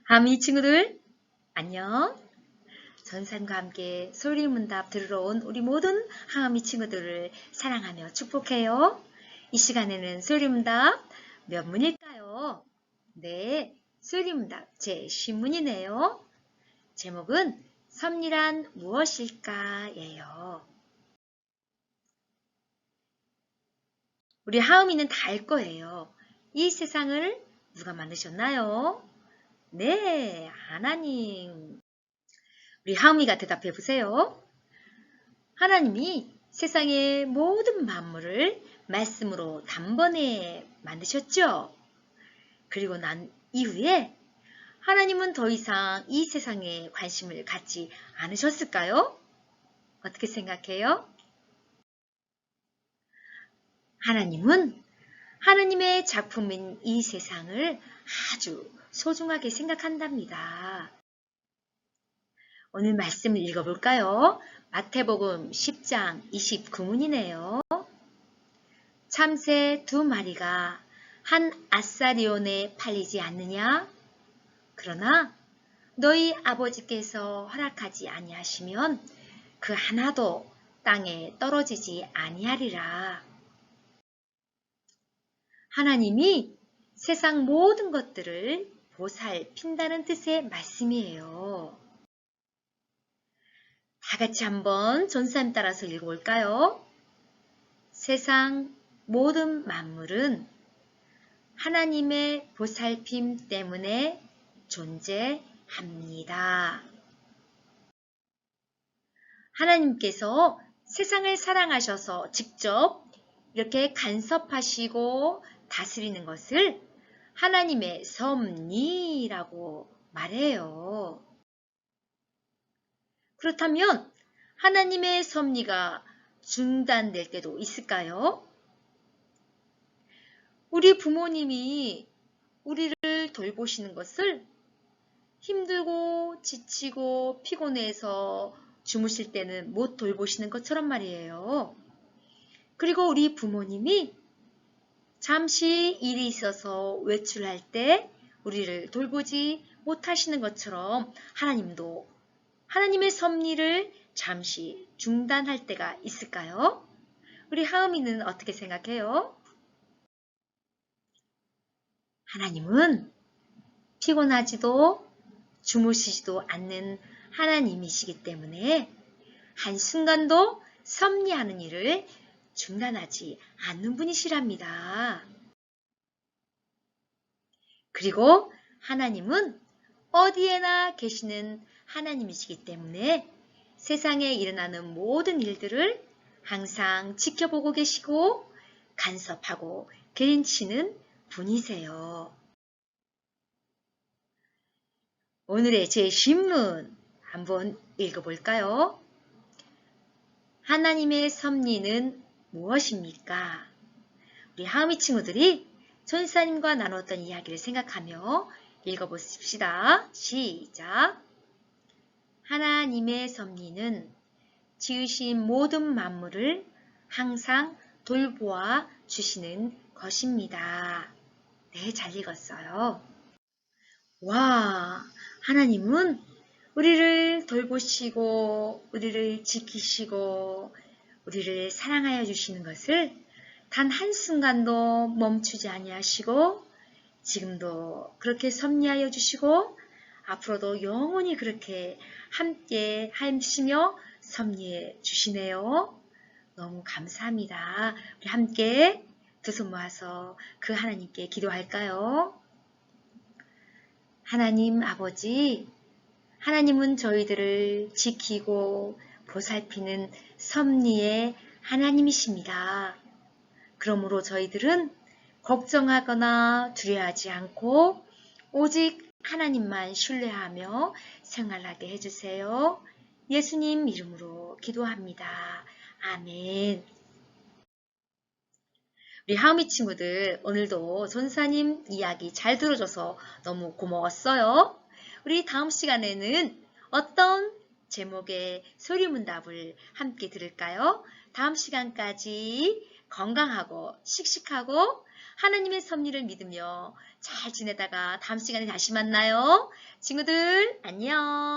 하미 친구들, 안녕. 전산과 함께 소리문답 들으러 온 우리 모든 하미 친구들을 사랑하며 축복해요. 이 시간에는 소리문답 몇 문일까요? 네, 소리문답 제10문이네요. 제목은 섭리란 무엇일까예요. 우리 하음이는 다 알 거예요. 이 세상을 누가 만드셨나요? 네, 하나님. 우리 하음이가 대답해 보세요. 하나님이 세상의 모든 만물을 말씀으로 단번에 만드셨죠? 그리고 난 이후에 하나님은 더 이상 이 세상에 관심을 갖지 않으셨을까요? 어떻게 생각해요? 하나님은 하나님의 작품인 이 세상을 아주 소중하게 생각한답니다. 오늘 말씀을 읽어볼까요? 마태복음 10장 29문이네요. 참새 2마리가 한 아사리온에 팔리지 않느냐? 그러나 너희 아버지께서 허락하지 아니하시면 그 하나도 땅에 떨어지지 아니하리라. 하나님이 세상 모든 것들을 보살핀다는 뜻의 말씀이에요. 다 같이 한번 전사님 따라서 읽어볼까요? 세상 모든 만물은 하나님의 보살핌 때문에 존재합니다. 하나님께서 세상을 사랑하셔서 직접 이렇게 간섭하시고 다스리는 것을 하나님의 섭리라고 말해요. 그렇다면 하나님의 섭리가 중단될 때도 있을까요? 우리 부모님이 우리를 돌보시는 것을 힘들고 지치고 피곤해서 주무실 때는 못 돌보시는 것처럼 말이에요. 그리고 우리 부모님이 잠시 일이 있어서 외출할 때 우리를 돌보지 못하시는 것처럼 하나님도 하나님의 섭리를 잠시 중단할 때가 있을까요? 우리 하음이는 어떻게 생각해요? 하나님은 피곤하지도 주무시지도 않는 하나님이시기 때문에 한순간도 섭리하는 일을 중단하지 않는 분이시랍니다. 그리고 하나님은 어디에나 계시는 하나님이시기 때문에 세상에 일어나는 모든 일들을 항상 지켜보고 계시고 간섭하고 개인치는 분이세요. 오늘의 제10문 한번 읽어볼까요? 하나님의 섭리는 무엇입니까? 우리 하음이 친구들이 전사님과 나눴던 이야기를 생각하며 읽어보십시다. 시작! 하나님의 섭리는 지으신 모든 만물을 항상 돌보아 주시는 것입니다. 네, 잘 읽었어요. 와, 하나님은 우리를 돌보시고 우리를 지키시고 우리를 사랑하여 주시는 것을 단 한순간도 멈추지 아니하시고 지금도 그렇게 섭리하여 주시고 앞으로도 영원히 그렇게 함께 하시며 섭리해 주시네요. 너무 감사합니다. 우리 함께 두 손 모아서 그 하나님께 기도할까요? 하나님 아버지, 하나님은 저희들을 지키고 보살피는 섭리의 하나님이십니다. 그러므로 저희들은 걱정하거나 두려워하지 않고 오직 하나님만 신뢰하며 생활하게 해주세요. 예수님 이름으로 기도합니다. 아멘. 우리 하음이 친구들 오늘도 전사님 이야기 잘 들어줘서 너무 고마웠어요. 우리 다음 시간에는 어떤 제목의 소리문답을 함께 들을까요? 다음 시간까지 건강하고 씩씩하고 하나님의 섭리를 믿으며 잘 지내다가 다음 시간에 다시 만나요. 친구들, 안녕.